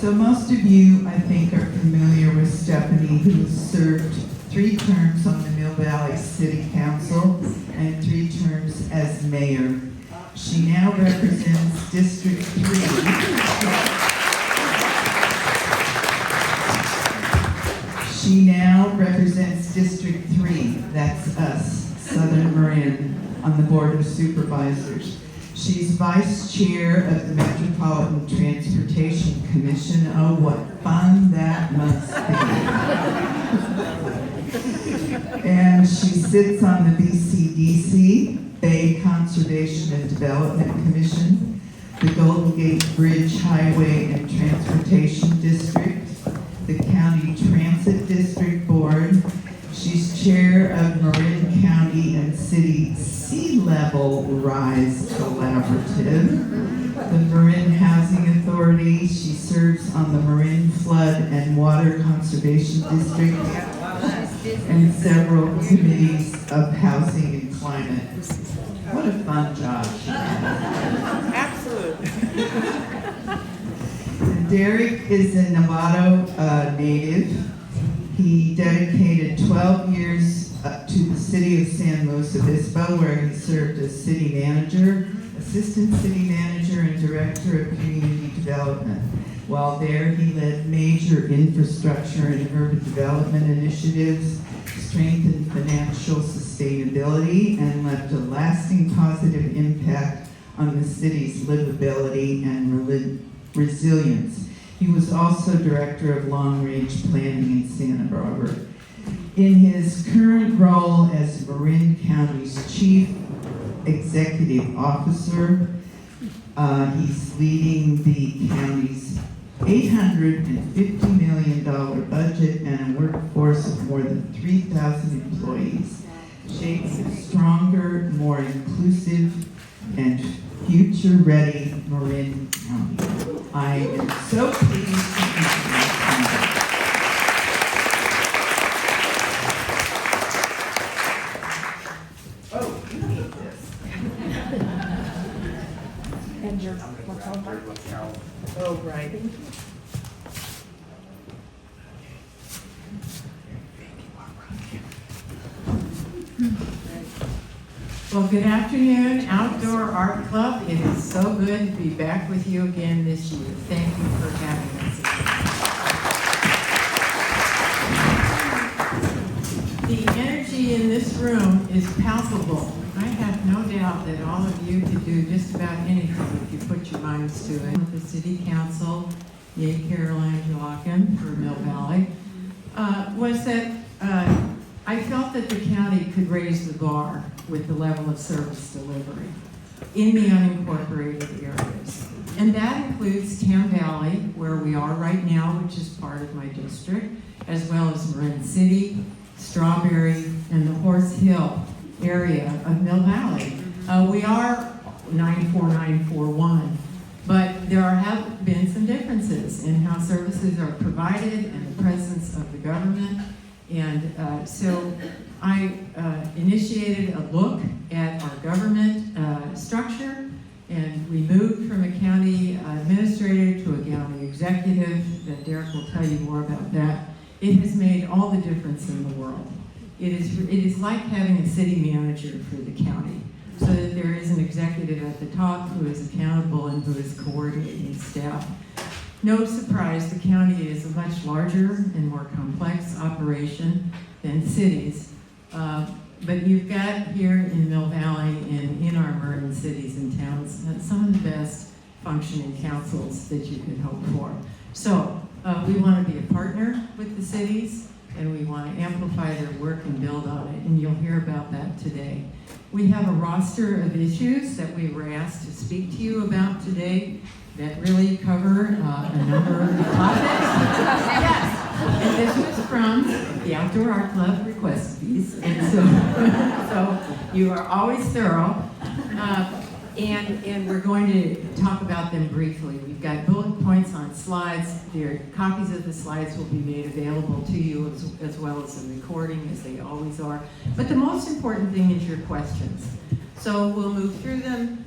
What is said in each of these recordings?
So most of you, I think, are familiar with Stephanie, who served 3 terms on the Mill Valley City Council and 3 terms as mayor. She now represents District 3. She now represents District 3, that's us, Southern Marin, on the Board of Supervisors. She's Vice Chair of the Metropolitan Transportation Commission. Oh, what fun that must be. And she sits on the BCDC, Bay Conservation and Development Commission, the Golden Gate Bridge Highway and Transportation District, the County Transit District Board. She's chair of Marin County and City Sea Level Rise Collaborative, the Marin Housing Authority. She serves on the Marin Flood and Water Conservation District and several committees of housing and climate. What a fun job she has. Absolutely. Derek is a Novato native. He dedicated 12 years to the city of San Luis Obispo, where he served as city manager, assistant city manager, and director of community development. While there, he led major infrastructure and urban development initiatives, strengthened financial sustainability, and left a lasting positive impact on the city's livability and resilience. He was also director of long-range planning in Santa Barbara. In his current role as Marin County's Chief Executive Officer, he's leading the county's $850 million budget and a workforce of more than 3,000 employees, shaping a stronger, more inclusive, and future-ready Marin County. I am so pleased to introduce you. Oh, you need this. And your lapel. Oh, right. Well, good afternoon, Outdoor Art Club. It is so good to be back with you again this year. Thank you for having us. The energy in this room is palpable. I have no doubt that all of you could do just about anything if you put your minds to it. The City Council, yay Caroline Joachim for Mill Valley, was that I felt that the county could raise the bar with the level of service delivery in the unincorporated areas. And that includes Tam Valley, where we are right now, which is part of my district, as well as Marin City, Strawberry, and the Horse Hill area of Mill Valley. We are 94941, but there have been some differences in how services are provided and the presence of the government. And so I initiated a look at our government structure, and we moved from a county administrator to a county executive. That Derek will tell you more about that. It has made all the difference in the world. It is like having a city manager for the county, so that there is an executive at the top who is accountable and who is coordinating staff. No surprise, the county is a much larger and more complex operation than cities. But you've got here in Mill Valley and in our Marin cities and towns some of the best functioning councils that you could hope for. So we want to be a partner with the cities, and we want to amplify their work and build on it, and you'll hear about that today. We have a roster of issues that we were asked to speak to you about today that really cover a number of topics. Yes, and this was from the Outdoor Art Club request piece, and so you are always thorough. And we're going to talk about them briefly. We've got bullet points on slides. Copies of the slides will be made available to you as well as a recording, as they always are. But the most important thing is your questions. So we'll move through them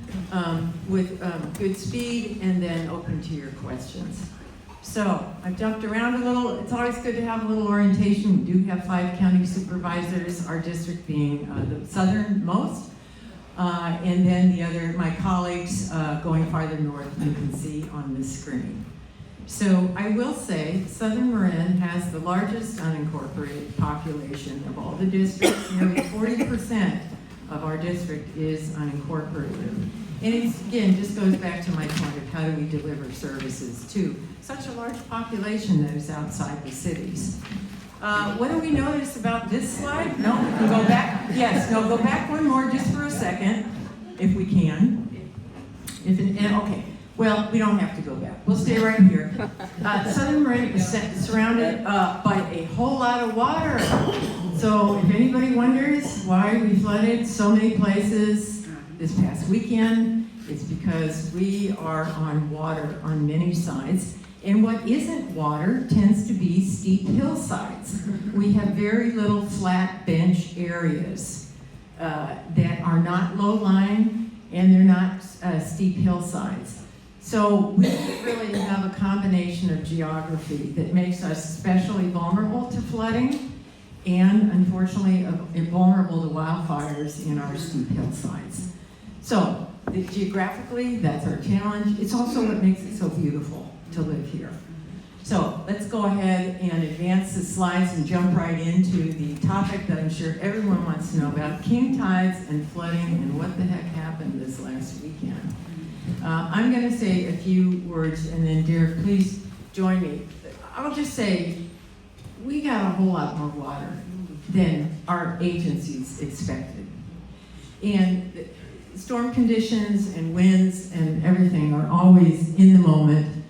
with good speed and then open to your questions. So I've jumped around a little. It's always good to have a little orientation. We do have 5 county supervisors, our district being the southernmost. And then my colleagues going farther north, you can see on this screen. So I will say, Southern Marin has the largest unincorporated population of all the districts. Nearly 40% of our district is unincorporated. And it's, again, just goes back to my point of how do we deliver services to such a large population that is outside the cities. What do we notice about this slide? No, we can go back. Yes, no, go back one more just for a second, if we can. Okay. Well, we don't have to go back. We'll stay right here. Southern Marin is surrounded by a whole lot of water. So if anybody wonders why we flooded so many places this past weekend, it's because we are on water on many sides. And what isn't water tends to be steep hillsides. We have very little flat bench areas that are not low-lying and they're not steep hillsides. So we really have a combination of geography that makes us especially vulnerable to flooding and, unfortunately, vulnerable to wildfires in our steep hillsides. So geographically, that's our challenge. It's also what makes it so beautiful to live here. So let's go ahead and advance the slides and jump right into the topic that I'm sure everyone wants to know about, king tides and flooding and what the heck happened this last weekend. I'm going to say a few words, and then Derek, please join me. I'll just say we got a whole lot more water than our agencies expected. And storm conditions and winds and everything are always in the moment,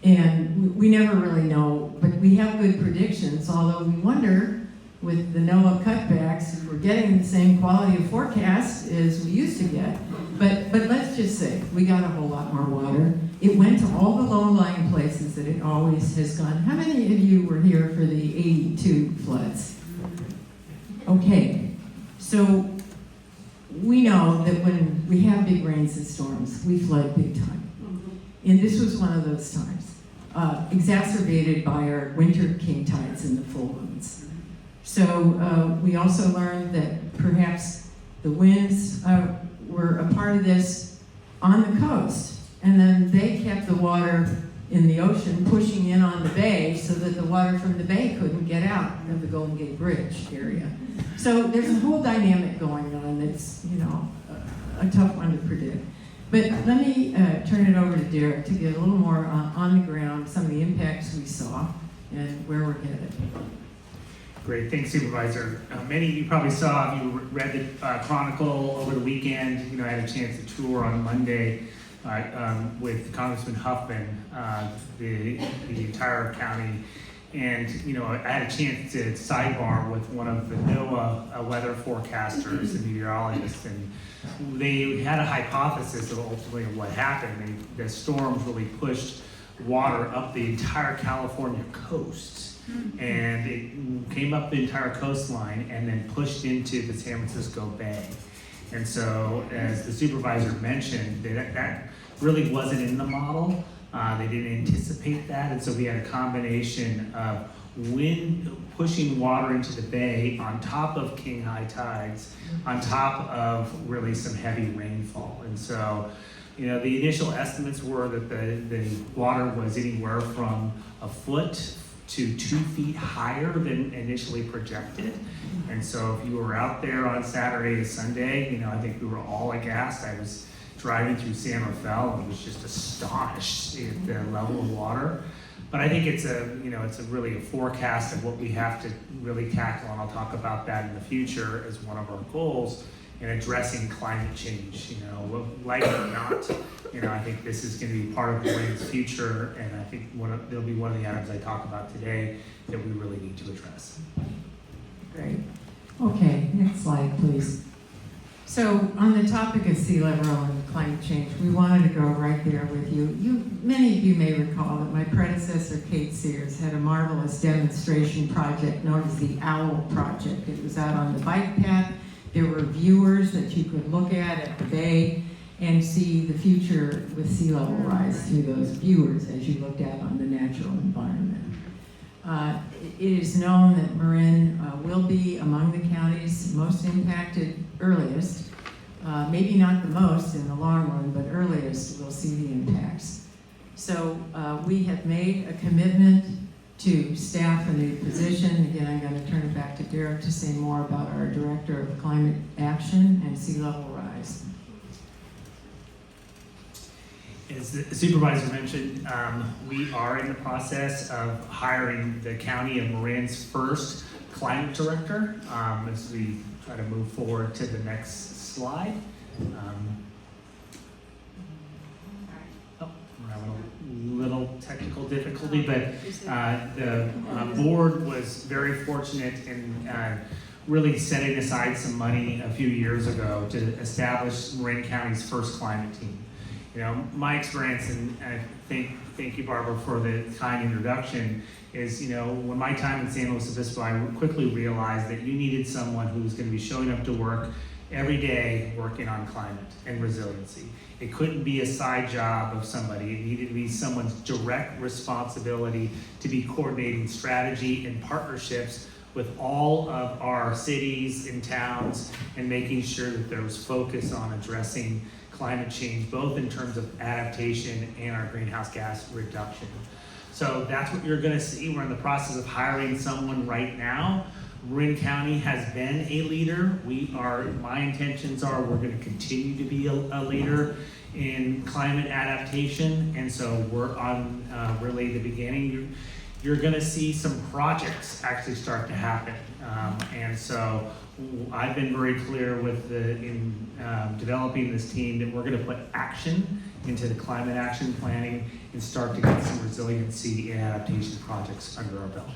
and we never really know, but we have good predictions, although we wonder with the NOAA cutbacks if we're getting the same quality of forecast as we used to get. But let's just say we got a whole lot more water. It went to all the low-lying places that it always has gone. How many of you were here for the 82 floods? Okay, so we know that when we have big rains and storms, we flood big time. And this was one of those times, exacerbated by our winter king tides and the full moons. So we also learned that perhaps the winds were a part of this on the coast, and then they kept the water in the ocean pushing in on the bay so that the water from the bay couldn't get out of the Golden Gate Bridge area. So there's a whole dynamic going on that's, a tough one to predict. But let me turn it over to Derek to get a little more on the ground, some of the impacts we saw and where we're headed. Great, thanks, Supervisor. Many of you probably saw, if you read the Chronicle over the weekend, I had a chance to tour on Monday with Congressman Huffman, the entire county. And, I had a chance to sidebar with one of the NOAA weather forecasters and meteorologists, and they had a hypothesis of ultimately what happened. The storms really pushed water up the entire California coast. And it came up the entire coastline and then pushed into the San Francisco Bay. And so, as the supervisor mentioned, that really wasn't in the model. They didn't anticipate that, and so we had a combination of wind pushing water into the bay on top of king high tides, on top of really some heavy rainfall. And so, the initial estimates were that the water was anywhere from a foot to 2 feet higher than initially projected. And so if you were out there on Saturday to Sunday, I think we were all aghast. I was driving through San Rafael and was just astonished at the level of water. But I think it's really a forecast of what we have to really tackle, and I'll talk about that in the future as one of our goals in addressing climate change. Like it or not, I think this is going to be part of Marin's future, and I think it'll be one of the items I talk about today that we really need to address. Great. Okay, next slide, please. So on the topic of sea level and climate change, we wanted to go right there with you. Many of you may recall that my predecessor, Kate Sears, had a marvelous demonstration project known as the OWL Project. It was out on the bike path. There were viewers that you could look at the bay, and see the future with sea level rise through those viewers as you looked at on the natural environment. It is known that Marin will be among the counties most impacted earliest, maybe not the most in the long run, but earliest we'll see the impacts. So we have made a commitment to staff a new position. Again, I'm going to turn it back to Derek to say more about our Director of Climate Action and Sea Level Rise. As the supervisor mentioned, we are in the process of hiring the County of Marin's first climate director as we try to move forward to the next slide. We're having a little technical difficulty, but the board was very fortunate in really setting aside some money a few years ago to establish Marin County's first climate team. You know, my experience, and I thank you, Barbara, for the kind introduction, is, you know, when my time in San Luis Obispo, I quickly realized that you needed someone who's going to be showing up to work every day working on climate and resiliency. It couldn't be a side job of somebody. It needed to be someone's direct responsibility to be coordinating strategy and partnerships with all of our cities and towns and making sure that there was focus on addressing climate change, both in terms of adaptation and our greenhouse gas reduction. So that's what you're gonna see. We're in the process of hiring someone right now. Marin County has been a leader. My intentions are we're gonna continue to be a leader in climate adaptation. And so we're on really the beginning. You're gonna see some projects actually start to happen. And so I've been very clear with in developing this team that we're gonna put action into the climate action planning and start to get some resiliency and adaptation projects under our belt.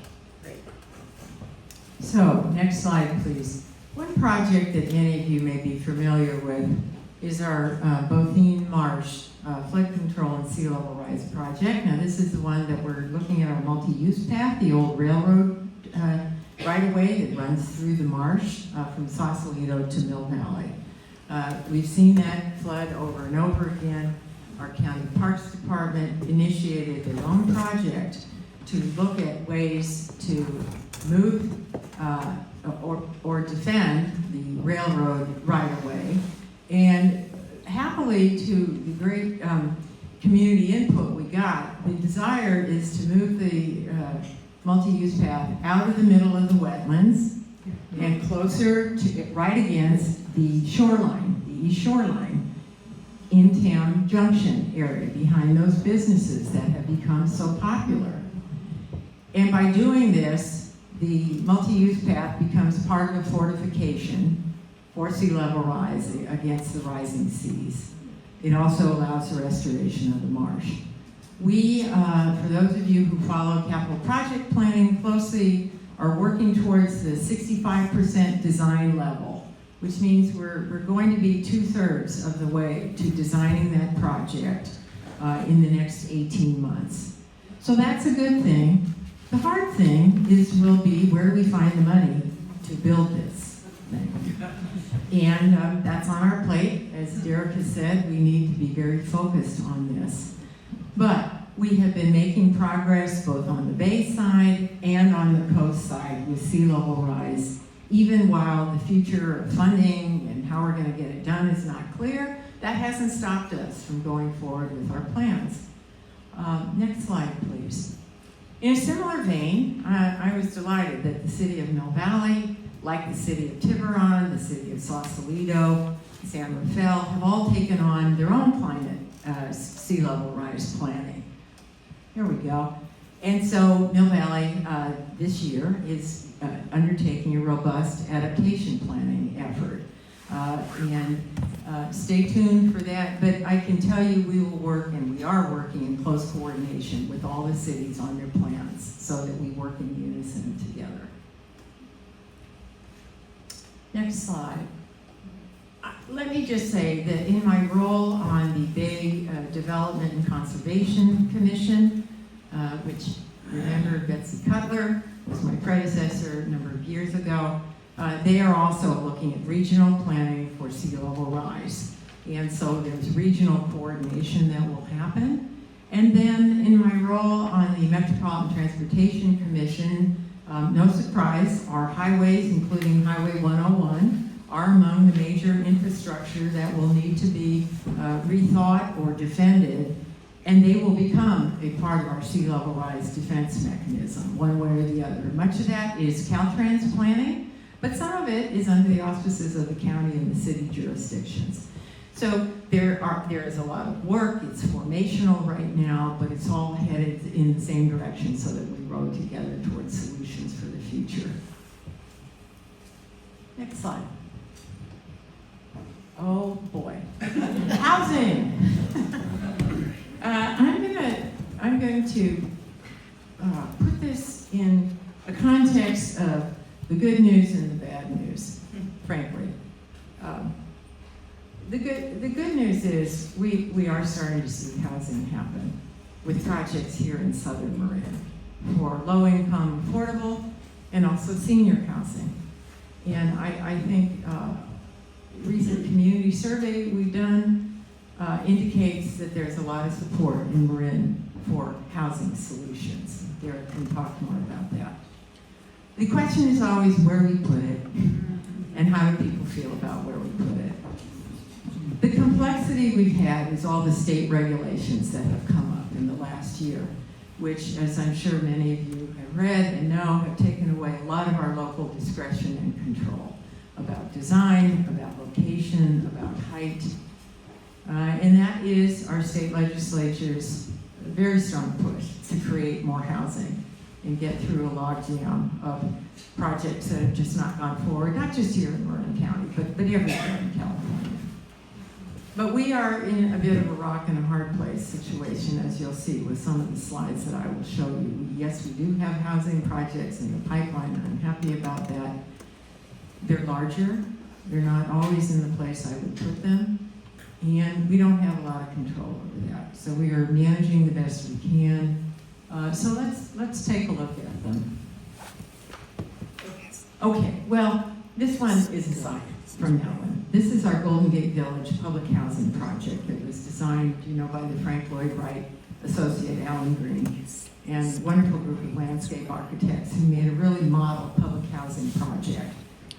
So, next slide, please. One project that many of you may be familiar with is our Bothine Marsh flood control and sea level rise project. Now, this is the one that we're looking at our multi-use path, the old railroad right-of-way that runs through the marsh from Sausalito to Mill Valley. We've seen that flood over and over again. Our county parks department initiated their own project to look at ways to move or defend the railroad right-of-way. And happily, to the great community input we got, the desire is to move the multi-use path out of the middle of the wetlands and closer to, right against the shoreline, the east shoreline, in Town Junction area, behind those businesses that have become so popular. And by doing this, the multi-use path becomes part of a fortification for sea level rise against the rising seas. It also allows the restoration of the marsh. We, for those of you who follow capital project planning closely, are working towards the 65% design level, which means we're going to be 2/3 of the way to designing that project in the next 18 months. So that's a good thing. The hard thing will be where we find the money to build this thing. And that's on our plate. As Derek has said, we need to be very focused on this. But we have been making progress both on the bay side and on the coast side with sea level rise, even while the future of funding and how we're going to get it done is not clear. That hasn't stopped us from going forward with our plans. Next slide, please. In a similar vein, I was delighted that the city of Mill Valley, like the city of Tiburon, the city of Sausalito, San Rafael, have all taken on their own climate sea level rise planning. Here we go. And so Mill Valley this year is undertaking a robust adaptation planning effort. And stay tuned for that, but I can tell you we will work, and we are working in close coordination with all the cities on their plans so that we work in unison together. Next slide. Let me just say that in my role on the Bay Development and Conservation Commission, which, remember, Betsy Cutler was my predecessor a number of years ago, they are also looking at regional planning for sea level rise. And so there's regional coordination that will happen. And then in my role on the Metropolitan Transportation Commission, no surprise, our highways, including Highway 101, are among the major infrastructure that will need to be rethought or defended, and they will become a part of our sea level rise defense mechanism, one way or the other. Much of that is Caltrans planning, but some of it is under the auspices of the county and the city jurisdictions. So there is a lot of work. It's formational right now, but it's all headed in the same direction so that we row together towards solutions for the future. Next slide. Oh boy. Housing. I'm going to put this in a context of the good news and the bad news, frankly. The good news is we are starting to see housing happen with projects here in Southern Marin for low-income, affordable, and also senior housing. And I think recent community survey we've done indicates that there's a lot of support in Marin for housing solutions. Derek can talk more about that. The question is always where we put it and how do people feel about where we put it. The complexity we've had is all the state regulations that have come up in the last year, which, as I'm sure many of you have read and know, have taken away a lot of our local discretion and control about design, about location, about height. And that is our state legislature's very strong push to create more housing and get through a logjam of projects that have just not gone forward, not just here in Marin County, but everywhere in California. But we are in a bit of a rock and a hard place situation, as you'll see with some of the slides that I will show you. Yes, we do have housing projects in the pipeline, and I'm happy about that. They're larger. They're not always in the place I would put them. And we don't have a lot of control over that. So we are managing the best we can. So let's take a look at them. Okay, well, this one is a sign from that one. This is our Golden Gate Village public housing project that was designed, by the Frank Lloyd Wright associate Alan Green and a wonderful group of landscape architects who made a really model public housing project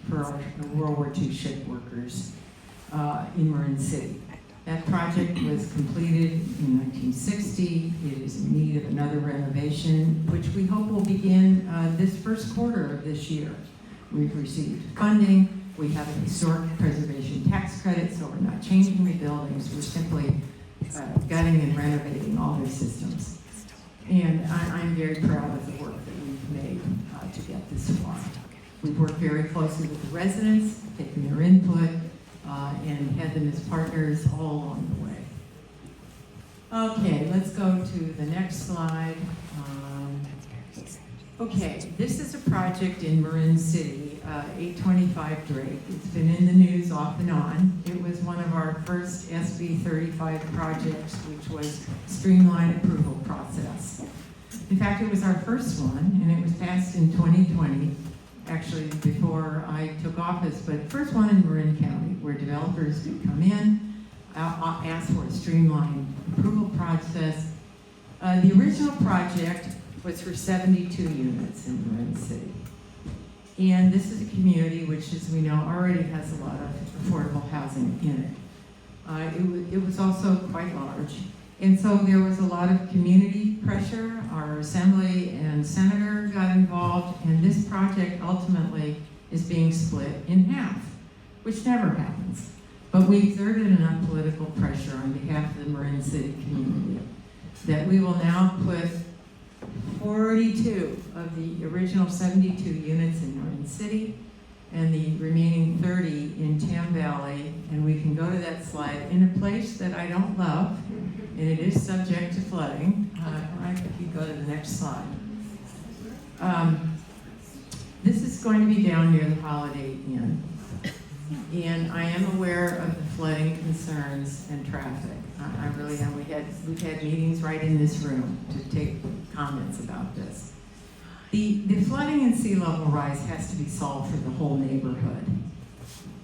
for our World War II ship workers in Marin City. That project was completed in 1960. It is in need of another renovation, which we hope will begin this first quarter of this year. We've received funding. We have a historic preservation tax credit, so we're not changing the buildings. We're simply gutting and renovating all their systems. And I'm very proud of the work that we've made to get this far. We've worked very closely with the residents, taken their input, and had them as partners all along the way. Okay, let's go to the next slide. Okay, this is a project in Marin City, 825 Drake. It's been in the news off and on. It was one of our first SB 35 projects, which was streamlined approval process. In fact, it was our first one, and it was passed in 2020, actually before I took office, but first one in Marin County, where developers could come in, ask for a streamlined approval process. The original project was for 72 units in Marin City. And this is a community which, as we know, already has a lot of affordable housing in it. It was also quite large. And so there was a lot of community pressure. Our assembly and senator got involved, and this project ultimately is being split in half, which never happens. But we exerted enough political pressure on behalf of the Marin City community that we will now put 42 of the original 72 units in Marin City and the remaining 30 in Tam Valley, and we can go to that slide, in a place that I don't love, and it is subject to flooding. If you go to the next slide. This is going to be down near the Holiday Inn, and I am aware of the flooding concerns and traffic. I really am. We've had meetings right in this room to take comments about this. The flooding and sea level rise has to be solved for the whole neighborhood.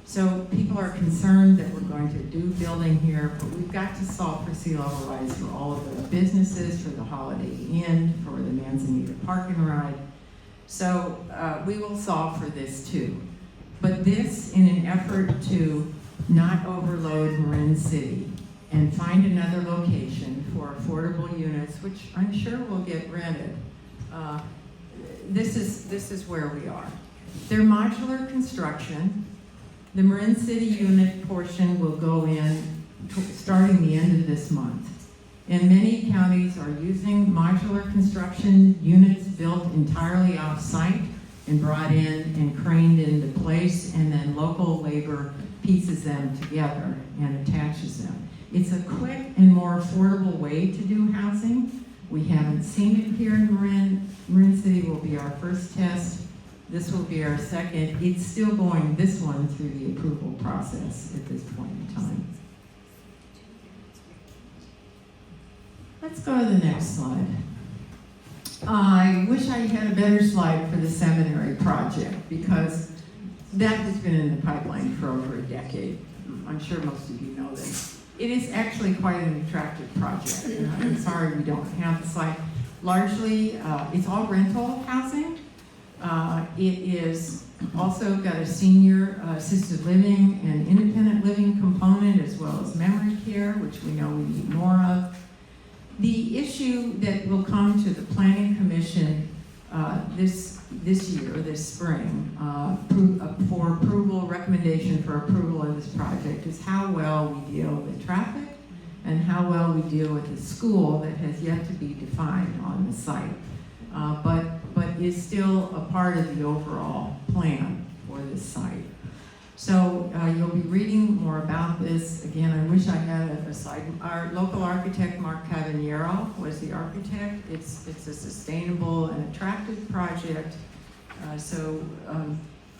So people are concerned that we're going to do building here, but we've got to solve for sea level rise for all of the businesses, for the Holiday Inn, for the Manzanita Park and Ride. So we will solve for this too. But this, in an effort to not overload Marin City and find another location for affordable units, which I'm sure will get rented, this is where we are. They're modular construction. The Marin City unit portion will go in starting the end of this month. And many counties are using modular construction units built entirely off-site and brought in and craned into place, and then local labor pieces them together and attaches them. It's a quick and more affordable way to do housing. We haven't seen it here in Marin. Marin City will be our first test. This will be our second. It's still going, this one, through the approval process at this point in time. Let's go to the next slide. I wish I had a better slide for the seminary project, because that has been in the pipeline for over a decade. I'm sure most of you know this. It is actually quite an attractive project. And I'm sorry we don't have the slide. Largely, it's all rental housing. It is also got a senior assisted living and independent living component, as well as memory care, which we know we need more of. The issue that will come to the Planning Commission this year, this spring, for approval, recommendation for approval of this project, is how well we deal with traffic and how well we deal with the school that has yet to be defined on the site, but is still a part of the overall plan for this site. So you'll be reading more about this. Again, I wish I had a slide. Our local architect, Mark Cavagnero, was the architect. It's a sustainable and attractive project. So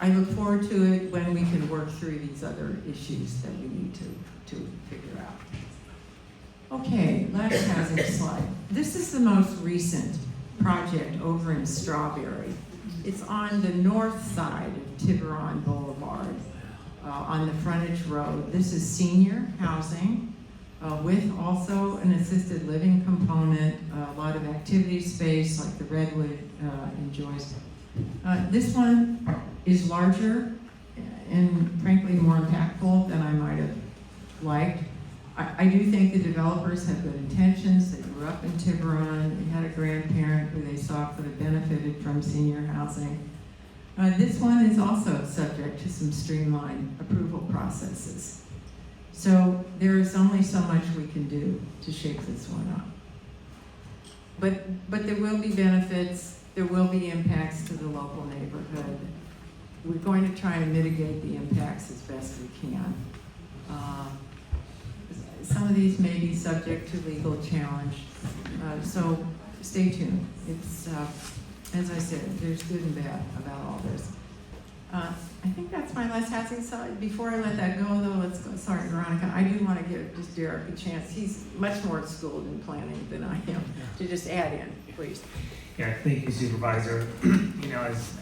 I look forward to it when we can work through these other issues that we need to figure out. Okay, last housing slide. This is the most recent project over in Strawberry. It's on the north side of Tiburon Boulevard. On the frontage road. This is senior housing with also an assisted living component, a lot of activity space like the Redwood enjoys. This one is larger and frankly more impactful than I might have liked. I do think the developers have good intentions. They grew up in Tiburon. They had a grandparent who they saw could have benefited from senior housing. This one is also subject to some streamlined approval processes. So there is only so much we can do to shake this one up. But there will be benefits, there will be impacts to the local neighborhood. We're going to try and mitigate the impacts as best we can. Some of these may be subject to legal challenge, so stay tuned. It's, as I said, there's good and bad about all this. I think that's my last housing slide. Before I let that go, though, let's go. Sorry, Veronica. I do want to give just Derek a chance. He's much more schooled in planning than I am. To just add in, please. Yeah, thank you, Supervisor. You know, as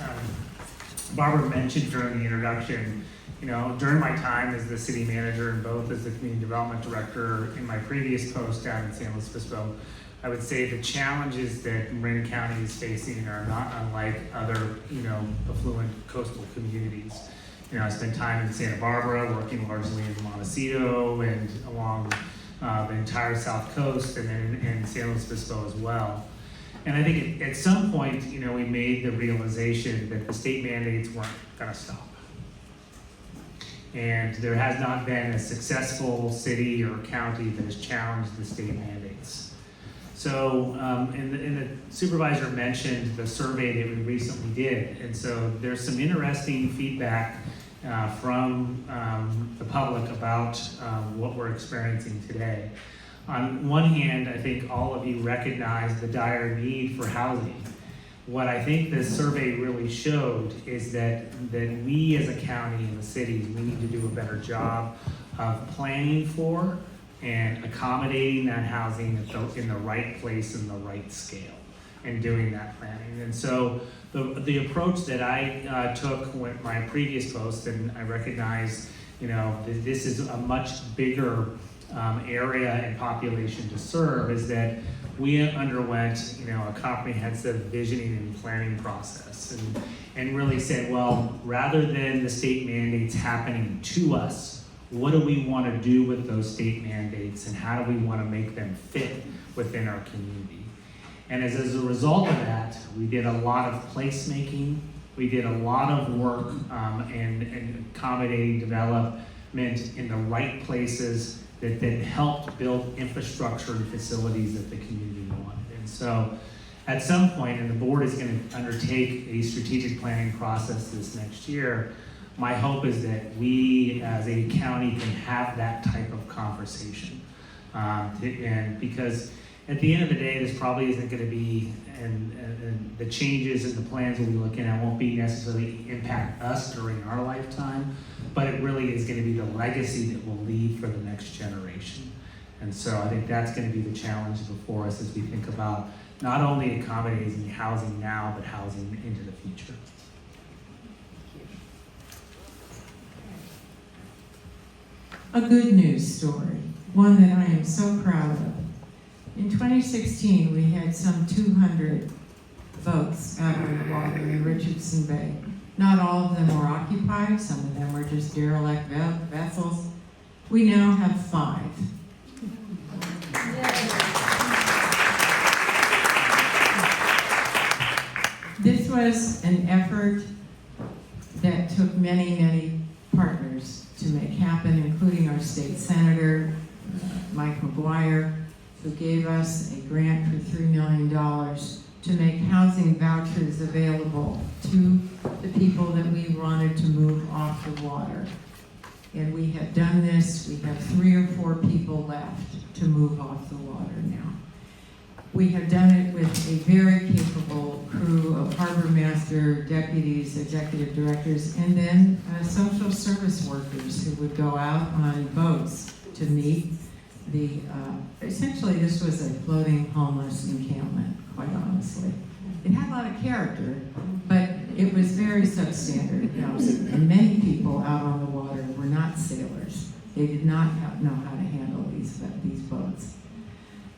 Barbara mentioned during the introduction, you know, during my time as the city manager and both as the community development director in my previous post down in San Luis Obispo, I would say the challenges that Marin County is facing are not unlike other, you know, affluent coastal communities. You know, I spent time in Santa Barbara, working largely in Montecito and along the entire South Coast, and then in San Luis Obispo as well. And I think at some point, you know, we made the realization that the state mandates weren't going to stop. And there has not been a successful city or county that has challenged the state mandates. So, and the supervisor mentioned the survey that we recently did. And so there's some interesting feedback from the public about what we're experiencing today. On one hand, I think all of you recognize the dire need for housing. What I think this survey really showed is that we as a county and the cities, we need to do a better job of planning for and accommodating that housing in the right place and the right scale. in doing that planning. And so the approach that I took with my previous post, and I recognize, this is a much bigger area and population to serve, is that we underwent, a comprehensive visioning and planning process, and really said, well, rather than the state mandates happening to us, what do we want to do with those state mandates, and how do we want to make them fit within our community? And as a result of that, we did a lot of placemaking. We did a lot of work in accommodating development in the right places that helped build infrastructure and facilities that the community wanted. And so at some point, and the board is going to undertake a strategic planning process this next year, my hope is that we as a county can have that type of conversation. And because at the end of the day, this probably isn't going to be, and the changes and the plans we'll be looking at won't be necessarily impact us during our lifetime, but it really is going to be the legacy that we'll leave for the next generation. And so I think that's going to be the challenge before us as we think about not only accommodating housing now, but housing into the future. A good news story, one that I am so proud of. In 2016, we had some 200 boats out on the water in Richardson Bay. Not all of them were occupied, some of them were just derelict vessels. We now have 5. This was an effort that took many, many partners to make happen, including our state senator, Mike McGuire, who gave us a grant for $3 million to make housing vouchers available to the people that we wanted to move off the water. And we have done this. We have 3 or 4 people left to move off the water now. We have done it with a very capable crew of harbor master, deputies, executive directors, and then social service workers who would go out on boats to meet the, essentially this was a floating homeless encampment, quite honestly. It had a lot of character, but it was very substandard. And many people out on the water were not sailors. They did not know how to handle these boats.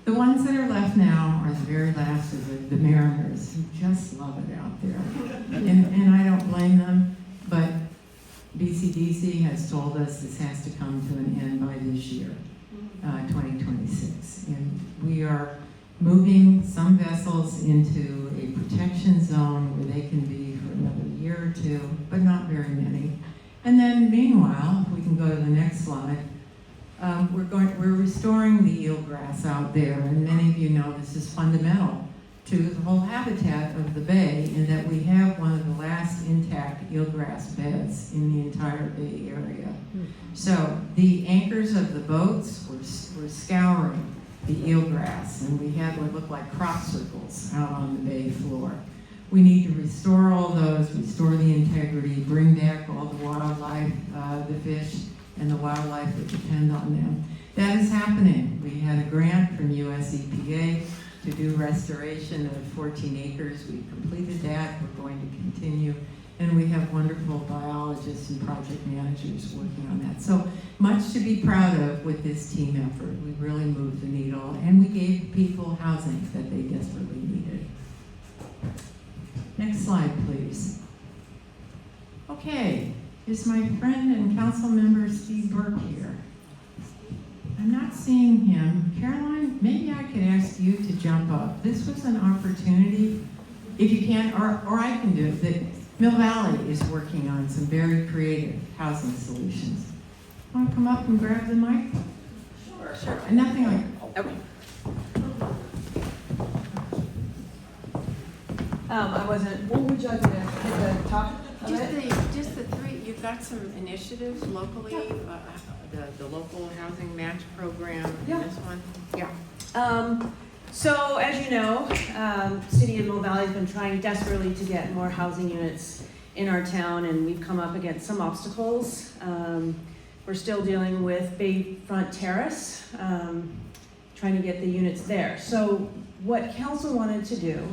The ones that are left now are the very last of the mariners who just love it out there. And I don't blame them, but BCDC has told us this has to come to an end by this year, 2026. And we are moving some vessels into a protection zone where they can be for another year or 2, but not very many. And then meanwhile, if we can go to the next slide, we're restoring the eelgrass out there, and many of you know this is fundamental to the whole habitat of the bay, in that we have one of the last intact eelgrass beds in the entire bay area. So the anchors of the boats were scouring the eelgrass, and we had what looked like crop circles out on the bay floor. We need to restore all those, restore the integrity, bring back all the wildlife, the fish, and the wildlife that depend on them. That is happening. We had a grant from US EPA to do restoration of 14 acres. We completed that. We're going to continue. And we have wonderful biologists and project managers working on that. So much to be proud of with this team effort. We really moved the needle, and we gave people housing that they desperately needed. Next slide, please. Okay. Is my friend and council member Steve Burke here? I'm not seeing him. Caroline, maybe I could ask you to jump up. This was an opportunity, if you can, or I can do it, that Mill Valley is working on some very creative housing solutions. Want to come up and grab the mic? Sure. Nothing like, Okay. I wasn't, what would you like to hit the top of it? just the 3, you've got some initiatives locally, the local housing match program, Yeah. this one? Yeah. So as you know, City of Mill Valley has been trying desperately to get more housing units in our town, and we've come up against some obstacles. We're still dealing with Bayfront Terrace, trying to get the units there. So what council wanted to do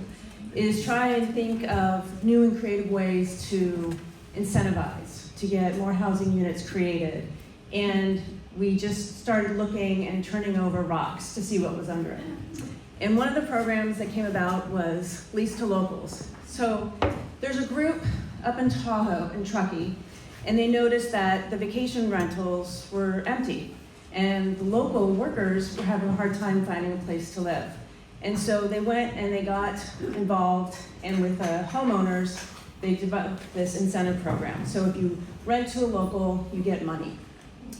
is try and think of new and creative ways to incentivize, to get more housing units created. And we just started looking and turning over rocks to see what was under it. And one of the programs that came about was Lease to Locals. So there's a group up in Tahoe, in Truckee, and they noticed that the vacation rentals were empty, and the local workers were having a hard time finding a place to live. And so they went and they got involved, and with homeowners, they developed this incentive program. So if you rent to a local, you get money.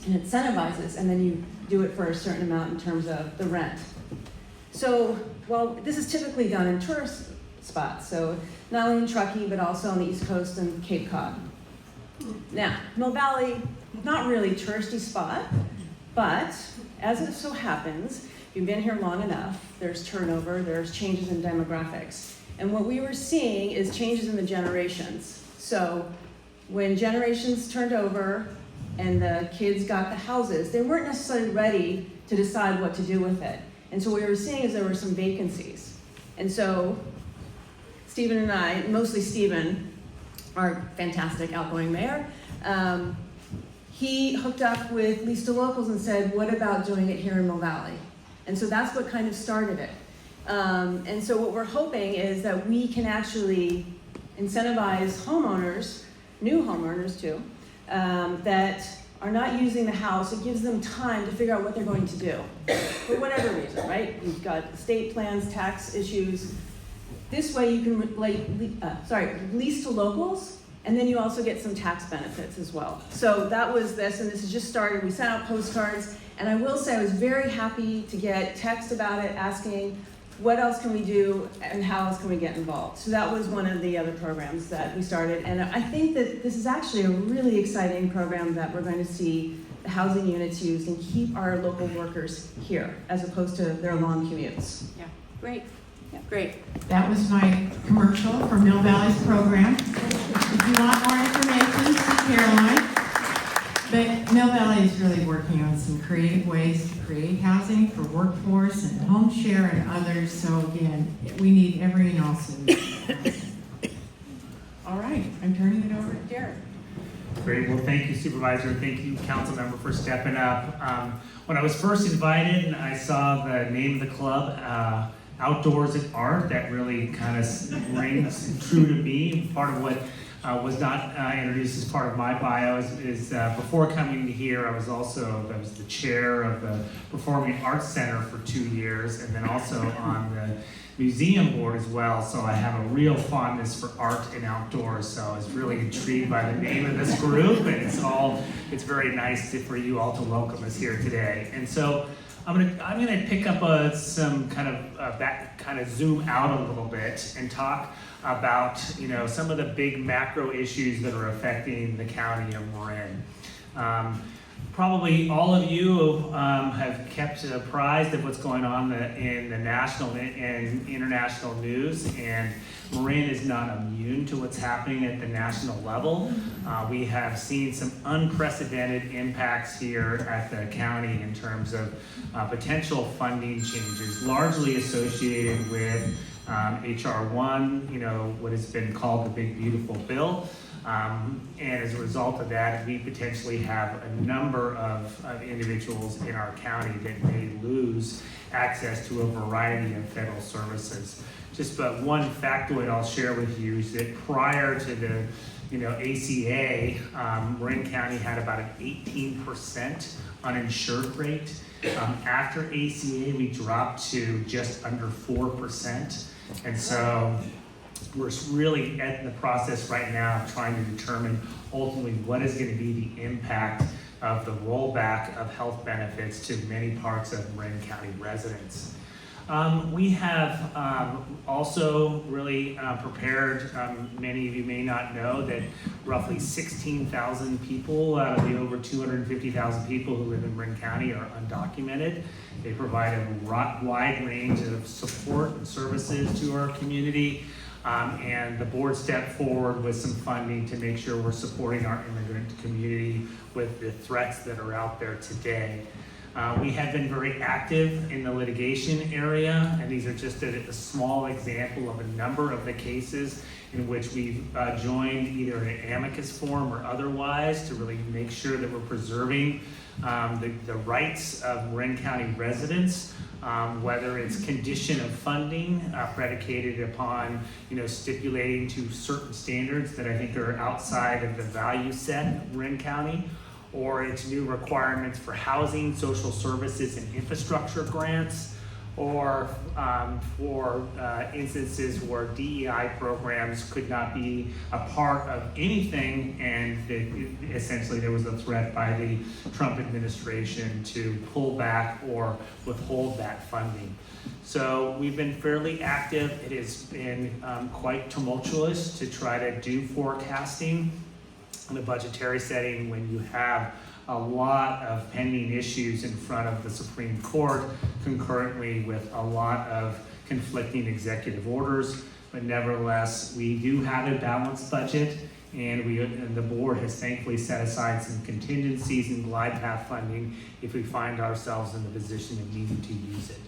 And it incentivizes, and then you do it for a certain amount in terms of the rent. So, well, this is typically done in tourist spots, so not only in Truckee, but also on the East Coast and Cape Cod. Now, Mill Valley, not really a touristy spot, but as it so happens, if you've been here long enough, there's turnover, there's changes in demographics. And what we were seeing is changes in the generations. So when generations turned over and the kids got the houses, they weren't necessarily ready to decide what to do with it. And so what we were seeing is there were some vacancies. And so Stephen and I, mostly Stephen, our fantastic outgoing mayor, he hooked up with Lease to Locals and said, what about doing it here in Mill Valley? And so that's what kind of started it. And so what we're hoping is that we can actually incentivize homeowners, new homeowners too, that are not using the house. It gives them time to figure out what they're going to do for whatever reason, right? You've got estate plans, tax issues. This way you can lease to locals, and then you also get some tax benefits as well. So that was this, and this has just started. We sent out postcards, and I will say I was very happy to get text about it asking, what else can we do and how else can we get involved? So that was one of the other programs that we started. And I think that this is actually a really exciting program that we're going to see the housing units used and keep our local workers here as opposed to their long commutes. Yeah, great. Yeah, great. That was my commercial for Mill Valley's program. If you want more information, see Caroline. But Mill Valley is really working on some creative ways to create housing for workforce and home share and others. So again, we need every and all solution. All right, I'm turning it over to Derek. Great, well, thank you, Supervisor, thank you, Council Member, for stepping up. When I was first invited and I saw the name of the club, Outdoors and Art, that really kind of rings true to me. Part of what was not introduced as part of my bio is before coming here, I was the chair of the Performing Arts Center for 2 years, and then also on the museum board as well. So I have a real fondness for art and outdoors. So I was really intrigued by the name of this group, and it's very nice for you all to welcome us here today. And so I'm gonna pick up some kind of zoom out a little bit and talk about some of the big macro issues that are affecting the county of Marin. Probably all of you have kept apprised of what's going on in the national and international news, and Marin is not immune to what's happening at the national level. We have seen some unprecedented impacts here at the county in terms of potential funding changes, largely associated with HR 1, what has been called the Big Beautiful Bill. And as a result of that, we potentially have a number of individuals in our county that may lose access to a variety of federal services. Just but one factoid I'll share with you is that prior to the ACA, Marin County had about an 18% uninsured rate. After ACA, we dropped to just under 4%. And so we're really at the process right now of trying to determine ultimately what is going to be the impact of the rollback of health benefits to many parts of Marin County residents. We have also really prepared, many of you may not know that roughly 16,000 people out of the over 250,000 people who live in Marin County are undocumented. They provide a wide range of support and services to our community. And the board stepped forward with some funding to make sure we're supporting our immigrant community with the threats that are out there today. We have been very active in the litigation area, and these are just a small example of a number of the cases in which we've joined either in an amicus form or otherwise to really make sure that we're preserving the rights of Marin County residents, whether it's condition of funding predicated upon, stipulating to certain standards that I think are outside of the value set of Marin County, or it's new requirements for housing, social services, and infrastructure grants, or for instances where DEI programs could not be a part of anything, and essentially there was a threat by the Trump administration to pull back or withhold that funding. So we've been fairly active. It has been quite tumultuous to try to do forecasting in a budgetary setting when you have a lot of pending issues in front of the Supreme Court concurrently with a lot of conflicting executive orders. But nevertheless, we do have a balanced budget, and the board has thankfully set aside some contingencies and glide path funding if we find ourselves in the position of needing to use it.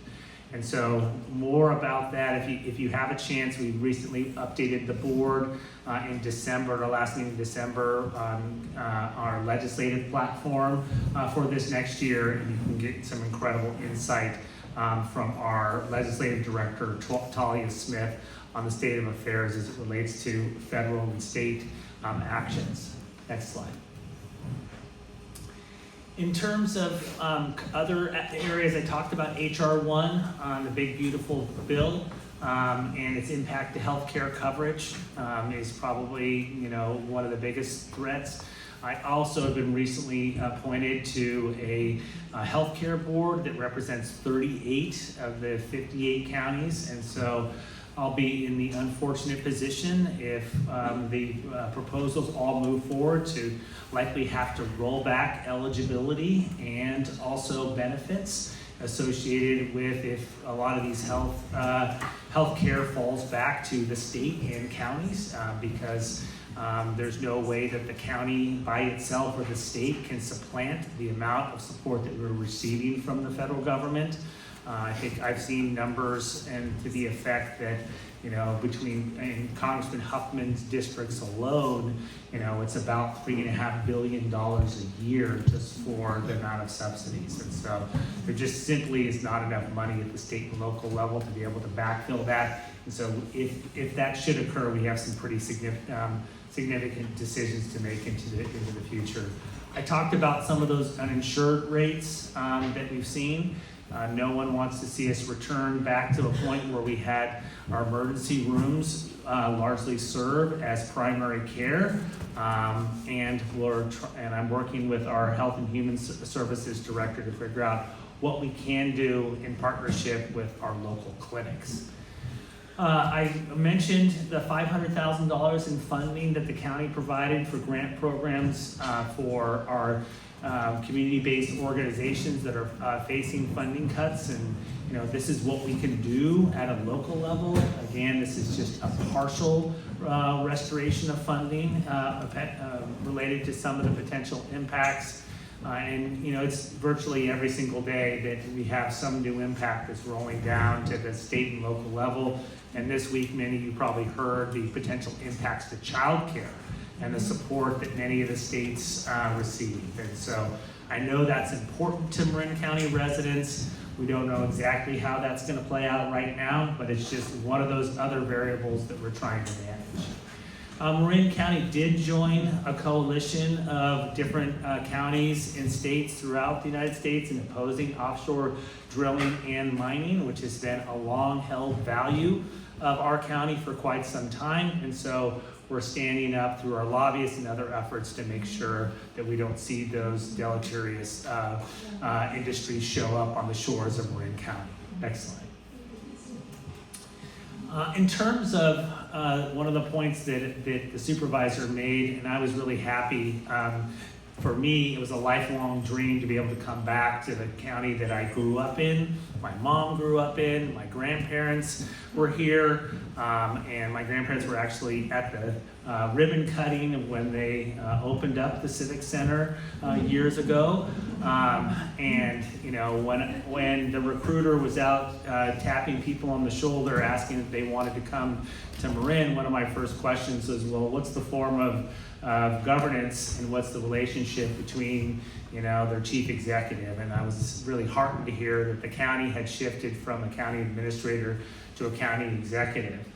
And so more about that, if you have a chance, we recently updated the board in December, our last meeting in December, on our legislative platform for this next year, and you can get some incredible insight from our legislative director, Talia Smith, on the state of affairs as it relates to federal and state actions. Next slide. In terms of other areas, I talked about HR 1, the big beautiful bill, and its impact to healthcare coverage is probably one of the biggest threats. I also have been recently appointed to a healthcare board that represents 38 of the 58 counties, and so I'll be in the unfortunate position if the proposals all move forward to likely have to roll back eligibility and also benefits associated with if a lot of these health care falls back to the state and counties because there's no way that the county by itself or the state can supplant the amount of support that we're receiving from the federal government. I think I've seen numbers and to the effect that, in Congressman Huffman's districts alone, it's about $3.5 billion a year just for the amount of subsidies. And so there just simply is not enough money at the state and local level to be able to backfill that. And so if that should occur, we have some pretty significant decisions to make into the future. I talked about some of those uninsured rates that we've seen. No one wants to see us return back to a point where we had our emergency rooms largely serve as primary care, and I'm working with our Health and Human Services Director to figure out what we can do in partnership with our local clinics. I mentioned the $500,000 in funding that the county provided for grant programs for our community-based organizations that are facing funding cuts, and this is what we can do at a local level. Again, this is just a partial restoration of funding related to some of the potential impacts. And it's virtually every single day that we have some new impact that's rolling down to the state and local level. And this week, many of you probably heard the potential impacts to childcare and the support that many of the states receive. And so I know that's important to Marin County residents. We don't know exactly how that's going to play out right now, but it's just one of those other variables that we're trying to manage. Marin County did join a coalition of different counties and states throughout the United States in opposing offshore drilling and mining, which has been a long-held value of our county for quite some time. And so we're standing up through our lobbyists and other efforts to make sure that we don't see those deleterious industries show up on the shores of Marin County. Next slide. In terms of one of the points that the supervisor made, and I was really happy, for me, it was a lifelong dream to be able to come back to the county that I grew up in. My mom grew up in, my grandparents were here, and my grandparents were actually at the ribbon cutting of when they opened up the Civic Center years ago. And you know, when the recruiter was out tapping people on the shoulder asking if they wanted to come to Marin, one of my first questions was, well, what's the form of governance and what's the relationship between, you know, their chief executive? And I was really heartened to hear that the county had shifted from a county administrator to a county executive,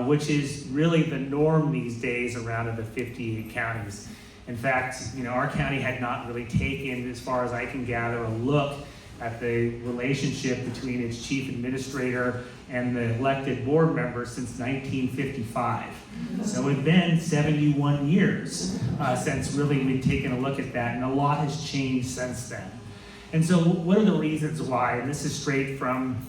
which is really the norm these days around the 58 counties. In fact, you know, our county had not really taken, as far as I can gather, a look at the relationship between its chief administrator and the elected board members since 1955. So it's been 71 years since really we've taken a look at that, and a lot has changed since then. And so what are the reasons why? And this is straight from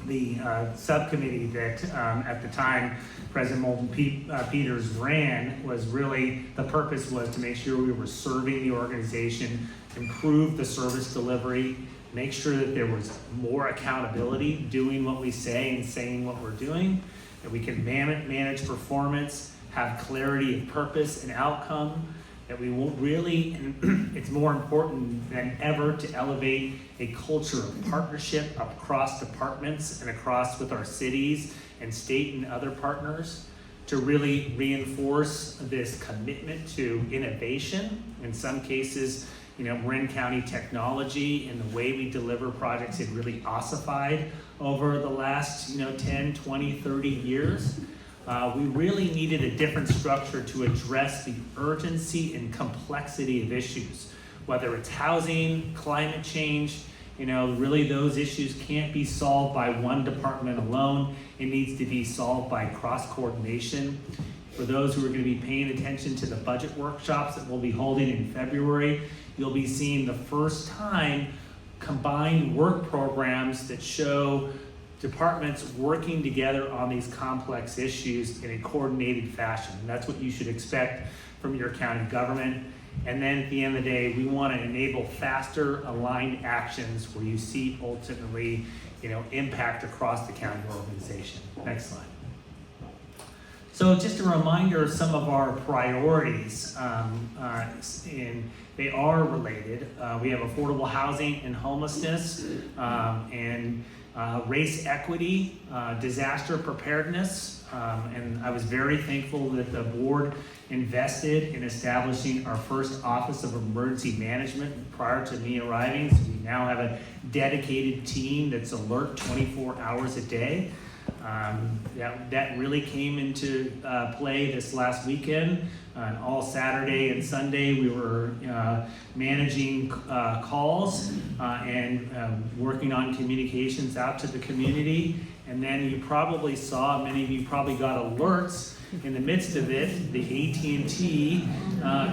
the subcommittee that at the time President Moulton-Peters ran. Was really, the purpose was to make sure we were serving the organization, improve the service delivery, make sure that there was more accountability, doing what we say and saying what we're doing, that we can manage performance, have clarity of purpose and outcome, that we won't really, and it's more important than ever to elevate a culture of partnership across departments and across with our cities and state and other partners, to really reinforce this commitment to innovation. In some cases, you know, Marin County technology and the way we deliver projects had really ossified over the last, 10, 20, 30 years. We really needed a different structure to address the urgency and complexity of issues, whether it's housing, climate change. Really those issues can't be solved by one department alone. It needs to be solved by cross-coordination. For those who are going to be paying attention to the budget workshops that we'll be holding in February, you'll be seeing the first time combined work programs that show departments working together on these complex issues in a coordinated fashion. And that's what you should expect from your county government. And then at the end of the day, we want to enable faster aligned actions where you see ultimately, impact across the county organization. Next slide. So just a reminder of some of our priorities, and they are related. We have affordable housing and homelessness, and race equity, disaster preparedness, and I was very thankful that the board invested in establishing our first Office of Emergency Management prior to me arriving. So we now have a dedicated team that's alert 24 hours a day. That really came into play this last weekend. And all Saturday and Sunday we were managing calls and working on communications out to the community. And then you probably saw, many of you probably got alerts in the midst of it, the AT&T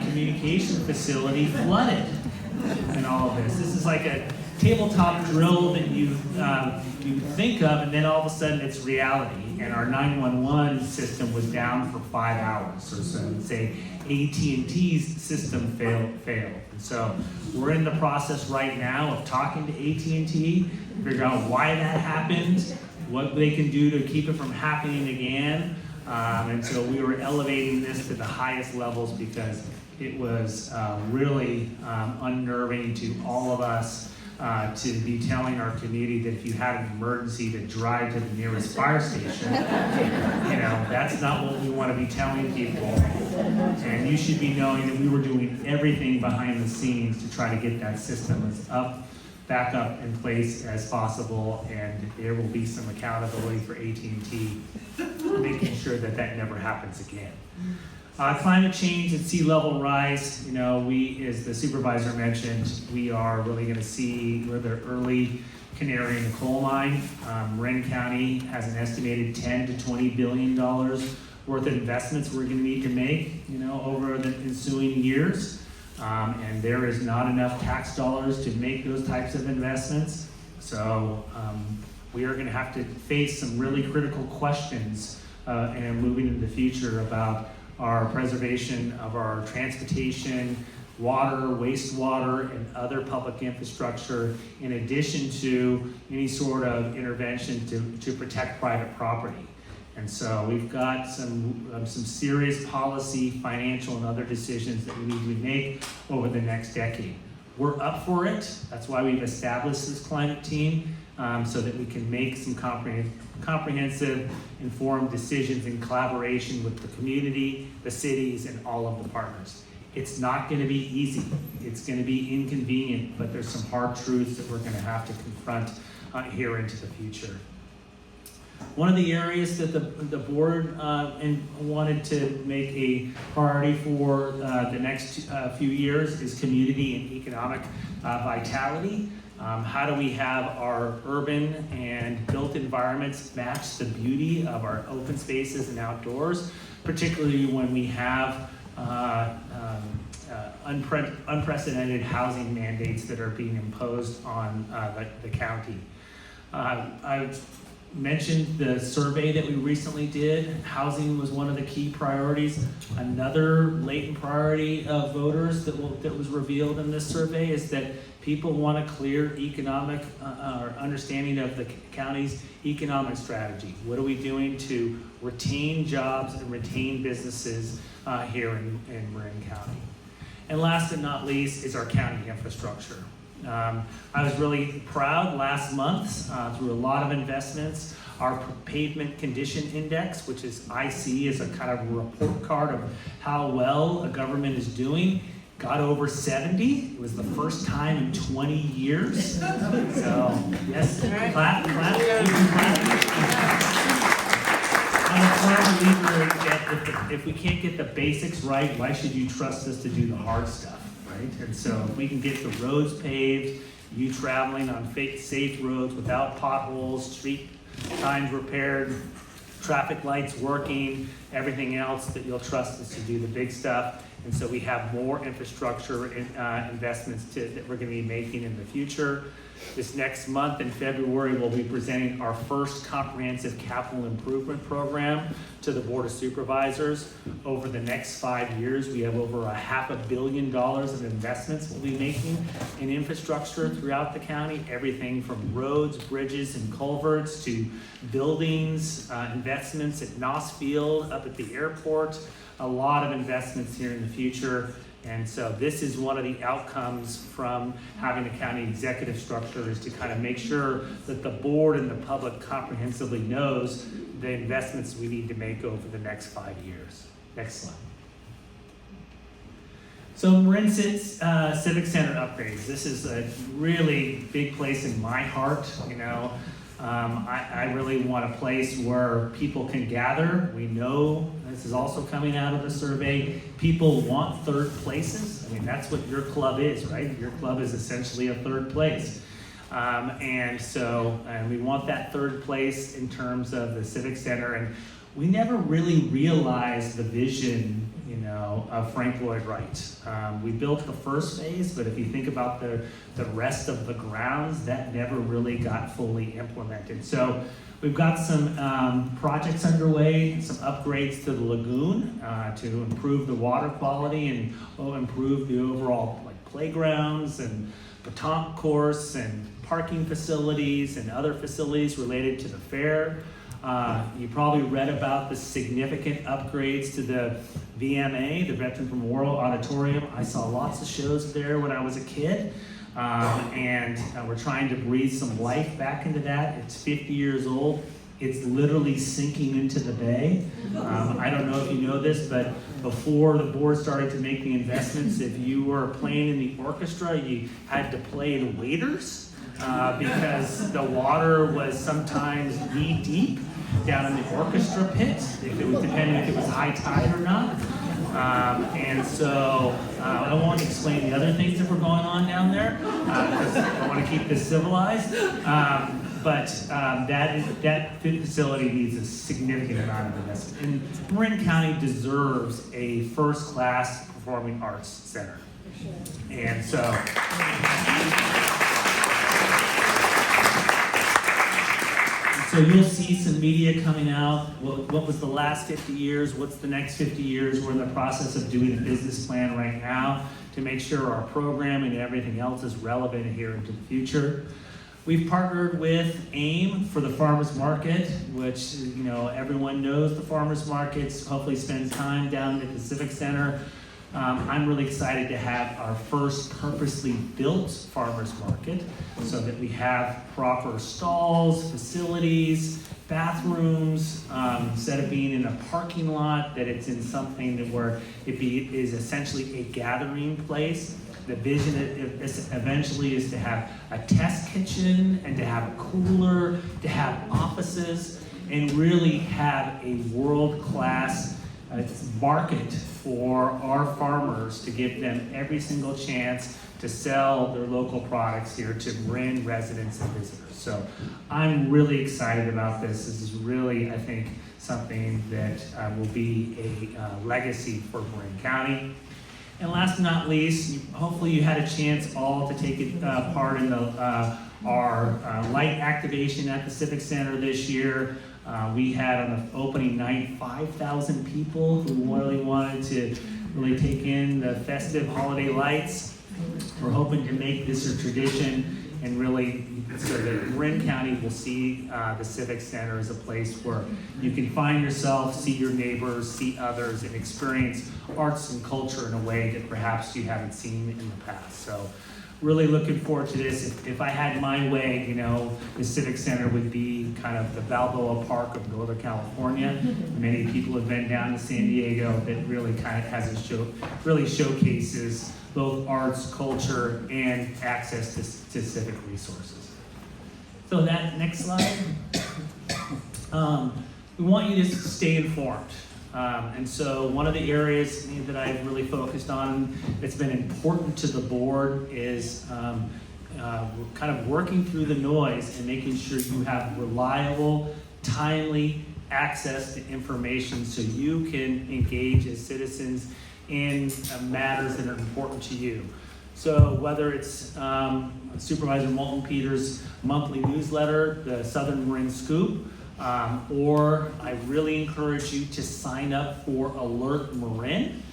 communication facility flooded and all of this. This is like a tabletop drill that you think of, and then all of a sudden it's reality. And our 911 system was down for 5 hours or so. Say AT&T's system failed. And so we're in the process right now of talking to AT&T, figure out why that happened, what they can do to keep it from happening again. And so we were elevating this to the highest levels because it was really unnerving to all of us to be telling our community that if you had an emergency to drive to the nearest fire station. That's not what we want to be telling people. And you should be knowing that we were doing everything behind the scenes to try to get that system back up in place as possible, and there will be some accountability for AT&T, making sure that never happens again. Climate change and sea level rise, we, as the supervisor mentioned, we are really going to see, we're the early canary in the coal mine. Marin County has an estimated $10 to $20 billion worth of investments we're going to need to make, over the ensuing years. And there is not enough tax dollars to make those types of investments. So we are going to have to face some really critical questions and moving into the future about our preservation of our transportation, water, wastewater, and other public infrastructure, in addition to any sort of intervention to protect private property. And so we've got some serious policy, financial, and other decisions that we need to make over the next decade. We're up for it. That's why we've established this climate team, so that we can make some comprehensive, informed decisions in collaboration with the community, the cities, and all of the partners. It's not going to be easy. It's going to be inconvenient, but there's some hard truths that we're going to have to confront here into the future. One of the areas that the board wanted to make a priority for the next few years is community and economic vitality. How do we have our urban and built environments match the beauty of our open spaces and outdoors, particularly when we have unprecedented housing mandates that are being imposed on the county. I've mentioned the survey that we recently did. Housing was one of the key priorities. Another latent priority of voters that was revealed in this survey is that people want a clear economic or understanding of the county's economic strategy. What are we doing to retain jobs and retain businesses here in Marin County? And last but not least is our county infrastructure. I was really proud last month through a lot of investments. Our pavement condition index, which is IC, is a kind of report card of how well a government is doing, got over 70. It was the first time in 20 years. So, yes, clap. I'm a firm believer that if we can't get the basics right, why should you trust us to do the hard stuff? Right? And so if we can get the roads paved, you traveling on safe roads without potholes, street signs repaired, traffic lights working, everything else, that you'll trust us to do the big stuff. And so we have more infrastructure investments that we're going to be making in the future. This next month in February, we'll be presenting our first comprehensive capital improvement program to the Board of Supervisors. Over the next 5 years, we have over $500 million of investments we'll be making in infrastructure throughout the county. Everything from roads, bridges, and culverts to buildings, investments at Noss Field, up at the airport. A lot of investments here in the future. And so this is one of the outcomes from having a county executive structure, is to kind of make sure that the board and the public comprehensively knows the investments we need to make over the next 5 years. Next slide. So Marin Civic Center upgrades. This is a really big place in my heart, you know. I really want a place where people can gather. We know, this is also coming out of the survey, people want third places. I mean, that's what your club is, right? Your club is essentially a third place. And we want that third place in terms of the Civic Center. And we never really realized the vision, you know, of Frank Lloyd Wright. We built the first phase, but if you think about the rest of the grounds, that never really got fully implemented. So we've got some projects underway, some upgrades to the lagoon to improve the water quality and improve the overall playgrounds and petanque course and parking facilities and other facilities related to the fair. You probably read about the significant upgrades to the VMA, the Veterans Memorial Auditorium. I saw lots of shows there when I was a kid, and we're trying to breathe some life back into that. It's 50 years old. It's literally sinking into the bay. I don't know if you know this, but before the board started to make the investments, if you were playing in the orchestra, you had to play in waders. Because the water was sometimes knee deep down in the orchestra pit, depending if it was high tide or not. And so I won't explain the other things that were going on down there, because I want to keep this civilized. But that facility needs a significant amount of investment. And Marin County deserves a first-class performing arts center. And so. So you'll see some media coming out. What was the last 50 years? What's the next 50 years? We're in the process of doing a business plan right now to make sure our program and everything else is relevant here into the future. We've partnered with AIM for the farmers market, which, you know, everyone knows the farmers markets, hopefully spends time down at the Civic Center. I'm really excited to have our first purposely built farmers market so that we have proper stalls, facilities, bathrooms, instead of being in a parking lot, that it's in something that where is essentially a gathering place. The vision eventually is to have a test kitchen and to have a cooler, to have offices, and really have a world-class market for our farmers to give them every single chance to sell their local products here to Marin residents and visitors. So I'm really excited about this. This is really, I think, something that will be a legacy for Marin County. And last but not least, hopefully you had a chance all to take part in our light activation at the Civic Center this year. We had on the opening night 5,000 people who really wanted to really take in the festive holiday lights. We're hoping to make this a tradition and really so that Marin County will see the Civic Center as a place where you can find yourself, see your neighbors, see others, and experience arts and culture in a way that perhaps you haven't seen in the past. So really looking forward to this. If I had my way, you know, the Civic Center would be kind of the Balboa Park of Northern California. Many people have been down to San Diego that really kind of has a show, really showcases both arts, culture, and access to civic resources. So that next slide, we want you to stay informed. And so one of the areas that I've really focused on that's been important to the board is kind of working through the noise and making sure you have reliable, timely access to information so you can engage as citizens in matters that are important to you. So whether it's Supervisor Moulton-Peters' monthly newsletter, the Southern Marin Scoop, or I really encourage you to sign up for Alert Marin.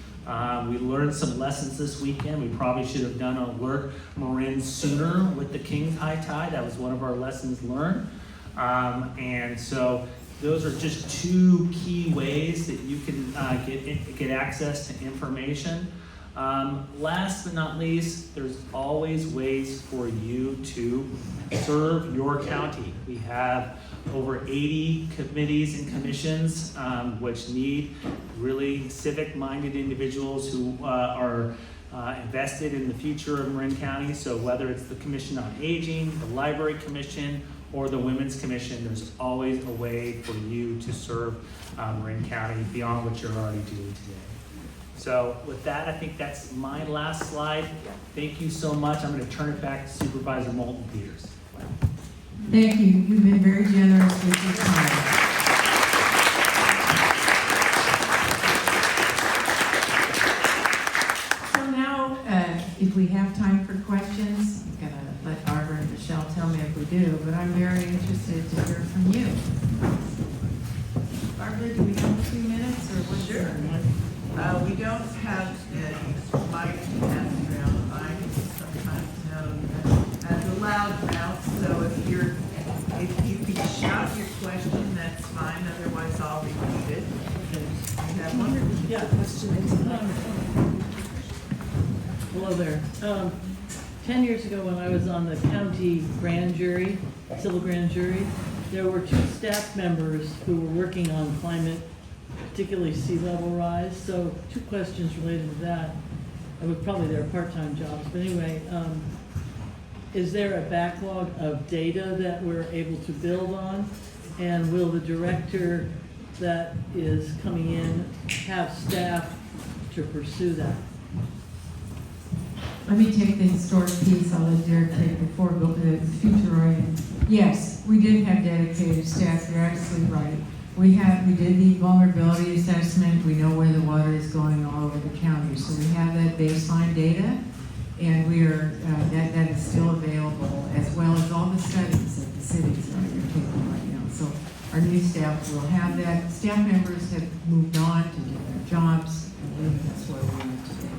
We learned some lessons this weekend. We probably should have done Alert Marin sooner with the King's High Tide. That was one of our lessons learned. And so those are just two key ways that you can get access to information. Last but not least, there's always ways for you to serve your county. We have over 80 committees and commissions which need really civic-minded individuals who are invested in the future of Marin County. So whether it's the Commission on Aging, the Library Commission, or the Women's Commission, there's always a way for you to serve Marin County beyond what you're already doing today. So with that, I think that's my last slide. Thank you so much. I'm going to turn it back to Supervisor Moulton-Peters. Thank you. You've been very generous with your time. So now, if we have time for questions, I'm going to let Barbara and Michelle tell me if we do, but I'm very interested to hear from you. Barbara, do we have a few minutes or what's Sure. We don't have a mic passed around. I sometimes known as a loud mouth, so if you can shout your question, that's fine. Otherwise, I'll repeat it. You have one? Yeah, question. Hello there. 10 years ago when I was on the county grand jury, civil grand jury, there were 2 staff members who were working on climate, particularly sea level rise. So 2 questions related to that. I would probably they're part-time jobs, but anyway, is there a backlog of data that we're able to build on? And will the director that is coming in have staff to pursue that? Let me take the historic piece. I'll let Derek take before we go to the future oriented. Yes, we did have dedicated staff. You're absolutely right. We did the vulnerability assessment. We know where the water is going all over the county. So we have that baseline data, and we are that is still available, as well as all the studies that the cities are taking right now. So our new staff will have that. Staff members have moved on to do their jobs, and that's where we are today.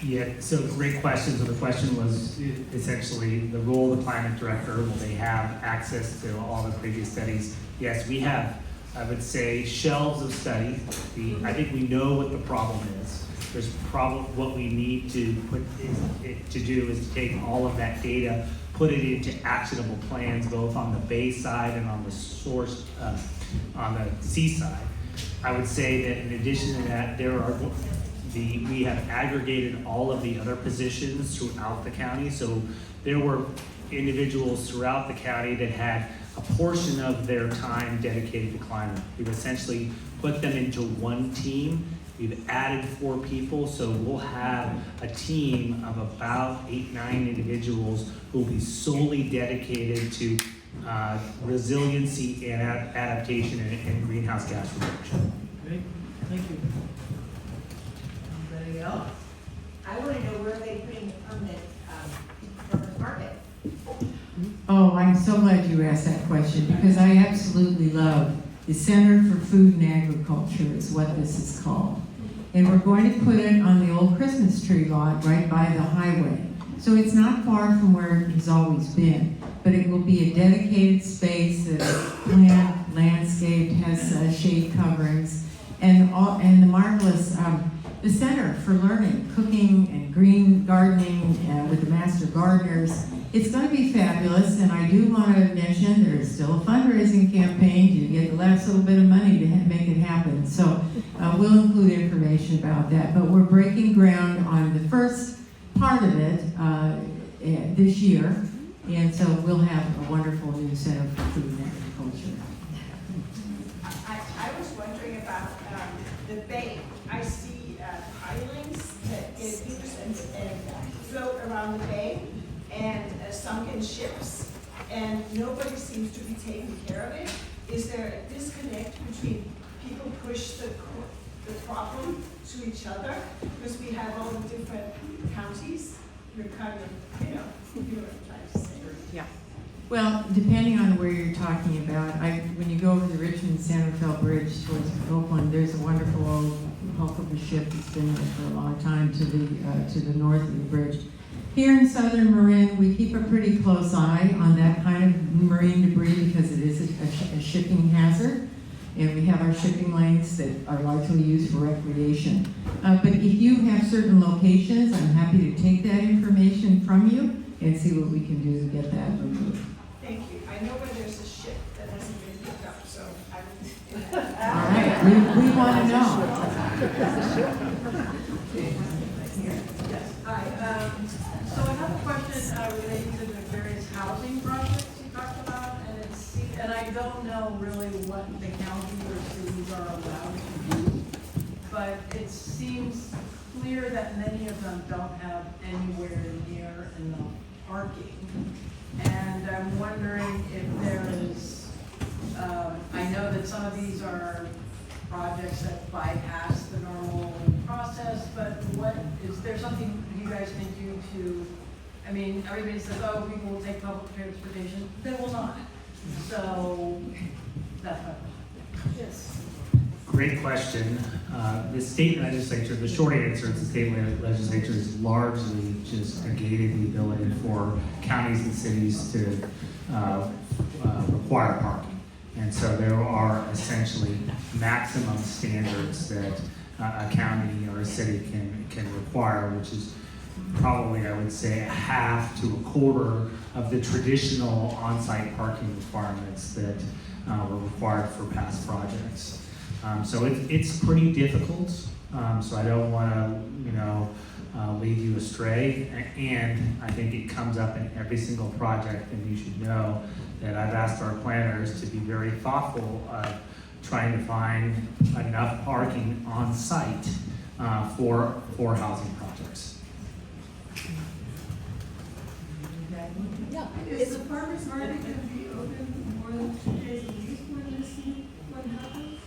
Yeah, so great question. So the question was essentially the role of the climate director. Will they have access to all the previous studies? Yes, we have, I would say, shelves of studies. I think we know what the problem is. There's what we need to do is to take all of that data, put it into actionable plans, both on the bay side and on the source, on the seaside. I would say that in addition to that, we have aggregated all of the other positions throughout the county. So there were individuals throughout the county that had a portion of their time dedicated to climate. We've essentially put them into one team. We've added 4 people, so we'll have a team of about 8, 9 individuals who will be solely dedicated to resiliency and adaptation and greenhouse gas reduction. Great, thank you. Anybody else? I want to know where they putting the permanent farmers market. Oh, I'm so glad you asked that question, because I absolutely love the Center for Food and Agriculture is what this is called. And we're going to put it on the old Christmas tree lot right by the highway. So it's not far from where it has always been, but it will be a dedicated space that is planned, landscaped, has shade coverings, and the marvelous, the Center for Learning, Cooking and Green Gardening with the Master Gardeners. It's going to be fabulous, and I do want to mention there's still a fundraising campaign to get the last little bit of money to make it happen. So we'll include information about that. But we're breaking ground on the first part of it this year, and so we'll have a wonderful new Center for Food and Agriculture. I was wondering about the bay. I see pilings that get used and float around the bay, and sunken ships, and nobody seems to be taking care of it. Is there a disconnect between people push the problem to each other? Because we have all the different counties. You're kind of, you know what I'm trying to say. Yeah. Well, depending on where you're talking about, when you go over the Richmond-San Rafael Bridge towards Oakland, there's a wonderful old hulk of a ship that's been there for a long time to the north of the bridge. Here in southern Marin, we keep a pretty close eye on that kind of marine debris because it is a shipping hazard, and we have our shipping lanes that are largely used for recreation. But if you have certain locations, I'm happy to take that information from you and see what we can do to get that removed. Thank you. I know where there's a ship that hasn't been picked up, so I All right, we want to know. Hi, so I have a question relating to the various housing projects you talked about, and I don't know really what the county or cities are allowed to do, but it seems clear that many of them don't have anywhere near enough parking. And I'm wondering if there is, I know that some of these are projects that bypass the normal process, but is there something you guys can do to, I mean, everybody says, oh, people will take public transportation. They will not. So that's my question. Yes. Great question. The state legislature, the short answer is the state legislature is largely just negated the ability for counties and cities to require parking. And so there are essentially maximum standards that a county or a city can require, which is probably, I would say, a half to a quarter of the traditional on-site parking requirements that were required for past projects. So it's pretty difficult. So I don't want to, lead you astray. And I think it comes up in every single project, and you should know that I've asked our planners to be very thoughtful of trying to find enough parking on site for housing projects. Yeah. Is the farmer's market going to be open more than 2 days a week when happens?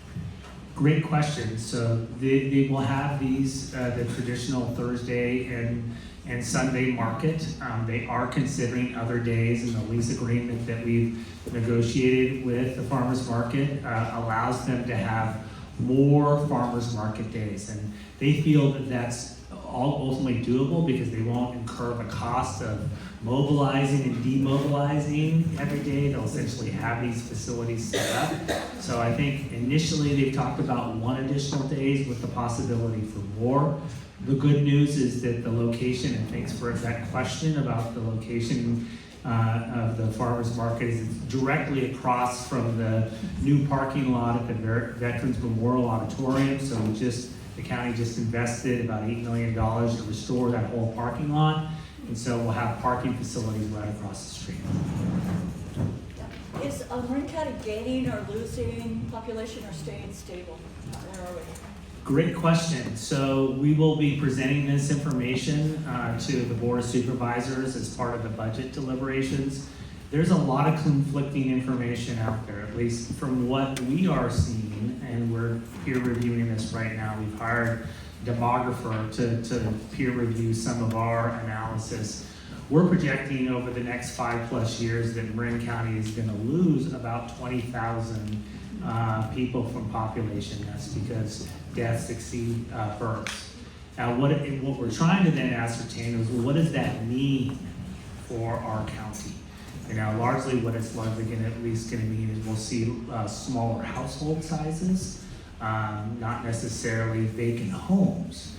Great question. So they will have these, the traditional Thursday and Sunday market. They are considering other days, and the lease agreement that we've negotiated with the farmers market allows them to have more farmers market days. And they feel that that's all ultimately doable because they won't incur the cost of mobilizing and demobilizing every day. They'll essentially have these facilities set up. So I think initially they've talked about 1 additional days with the possibility for more. The good news is that the location, and thanks for that question about the location of the farmers market, is it's directly across from the new parking lot at the Veterans Memorial Auditorium. So the county just invested about $8 million to restore that whole parking lot. And so we'll have parking facilities right across the street. Is Marin County gaining or losing population or staying stable? Where are we? Great question. So we will be presenting this information to the Board of Supervisors as part of the budget deliberations. There's a lot of conflicting information out there, at least from what we are seeing, and we're peer reviewing this right now. We've hired a demographer to peer review some of our analysis. We're projecting over the next 5+ years that Marin County is going to lose about 20,000 people from population. That's because deaths exceed births. Now, what we're trying to then ascertain is, well, what does that mean for our county? You know, largely what it's largely going to mean is we'll see smaller household sizes, not necessarily vacant homes.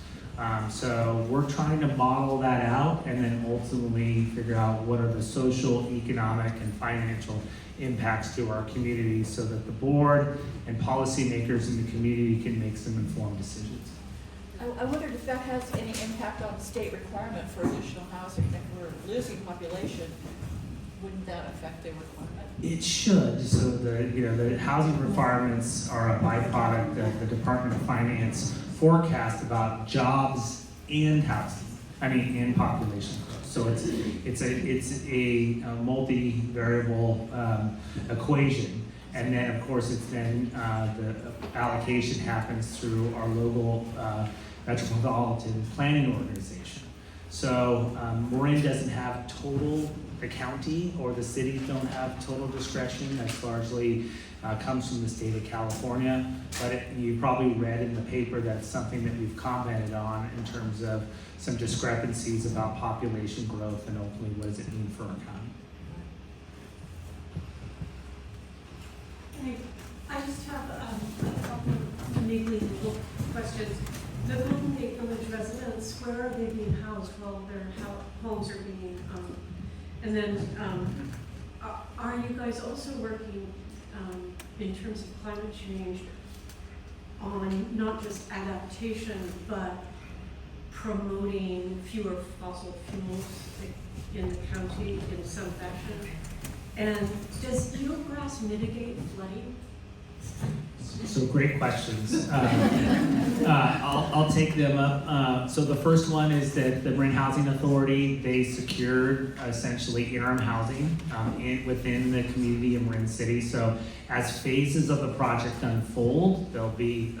So we're trying to model that out and then ultimately figure out what are the social, economic, and financial impacts to our community so that the board and policymakers in the community can make some informed decisions. I wondered if that has any impact on the state requirement for additional housing. If we're losing population, wouldn't that affect the requirement? It should. So the housing requirements are a byproduct of the Department of Finance forecast about jobs and housing. And population growth. So it's a multi-variable equation, and then of course it's then the allocation happens through our local metropolitan planning organization. So Marin doesn't have the county or the cities don't have total discretion. That's largely comes from the state of California, but you probably read in the paper that's something that we've commented on in terms of some discrepancies about population growth and ultimately what does it mean for our county. I just have a couple of uniquely legal questions. The Golden Gate Village residents, where are they being housed while their homes are being, and then are you guys also working in terms of climate change on not just adaptation, but promoting fewer fossil fuels in the county in some fashion? And does eelgrass mitigate flooding? So great questions. I'll take them up. So the first one is that the Marin Housing Authority, they secured essentially interim housing within the community of Marin City. So as phases of the project unfold, there'll be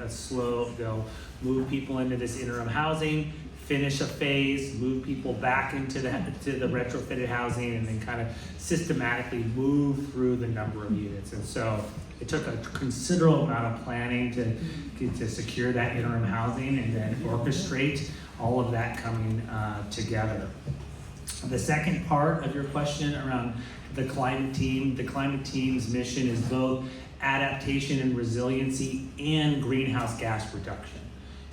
they'll move people into this interim housing, finish a phase, move people back into the retrofitted housing, and then kind of systematically move through the number of units. And so it took a considerable amount of planning to secure that interim housing and then orchestrate all of that coming together. The second part of your question around the climate team's mission is both adaptation and resiliency and greenhouse gas reduction.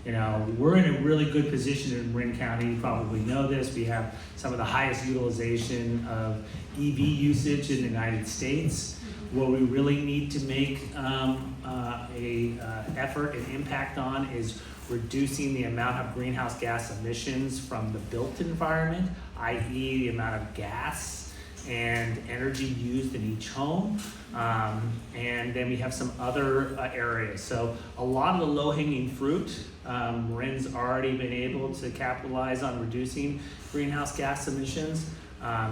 You know, we're in a really good position in Marin County. You probably know this. We have some of the highest utilization of EV usage in the United States. What we really need to make effort and impact on is reducing the amount of greenhouse gas emissions from the built environment, i.e. the amount of gas and energy used in each home. And then we have some other areas. So a lot of the low-hanging fruit, Marin's already been able to capitalize on reducing greenhouse gas emissions.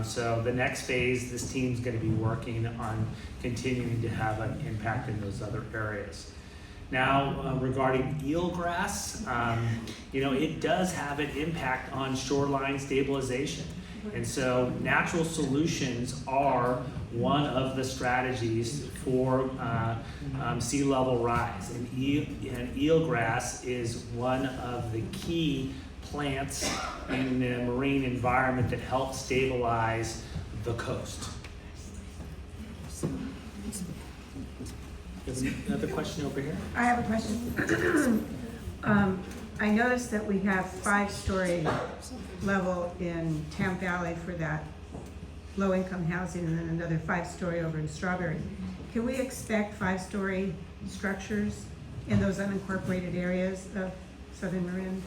So the next phase, this team's going to be working on continuing to have an impact in those other areas. Now, regarding eelgrass, it does have an impact on shoreline stabilization. And so natural solutions are one of the strategies for sea level rise. And eelgrass is one of the key plants in the marine environment that help stabilize the coast. There's another question over here. I have a question. I noticed that we have 5-story level in Tam Valley for that low-income housing, and then another 5-story over in Strawberry. Can we expect 5-story structures in those unincorporated areas of Southern Marin?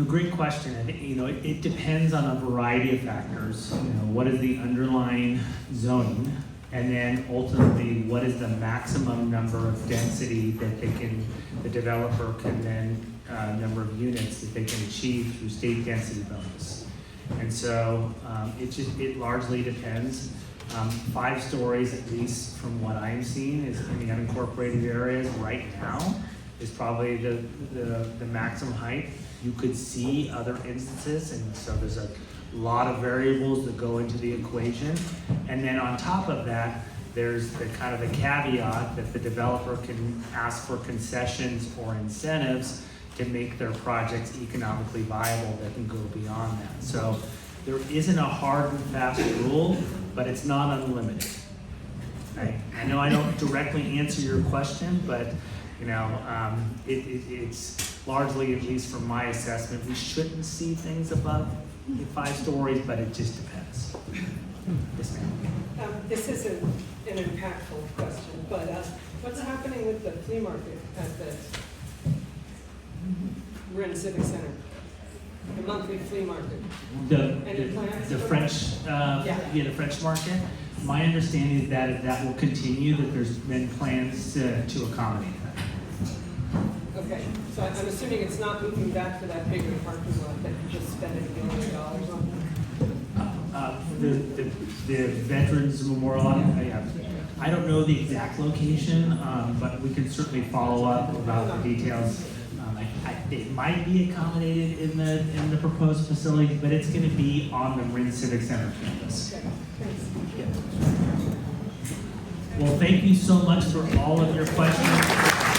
Great question. I think, it depends on a variety of factors. What is the underlying zoning? And then ultimately, what is the maximum number of density that the developer can then, number of units that they can achieve through state density bonus. And so it largely depends. 5 stories, at least from what I'm seeing, is in the unincorporated areas right now, is probably the maximum height. You could see other instances, and so there's a lot of variables that go into the equation. And then on top of that, there's the kind of the caveat that the developer can ask for concessions or incentives to make their projects economically viable that can go beyond that. So there isn't a hard and fast rule, but it's not unlimited. Right? I know I don't directly answer your question, but it's largely, at least from my assessment, we shouldn't see things above 5 stories, but it just depends. Yes, ma'am. This isn't an impactful question, but what's happening with the flea market at the Marin Civic Center? The monthly flea market? Any plans? The French, the French market. My understanding is that will continue, that there's been plans to accommodate that. Okay, so I'm assuming it's not moving back to that bigger parking lot that you just spent $1 million on? The Veterans Memorial, I don't know the exact location, but we can certainly follow up about the details. It might be accommodated in the proposed facility, but it's going to be on the Marin Civic Center campus. Okay, thanks. Yeah. Well, thank you so much for all of your questions.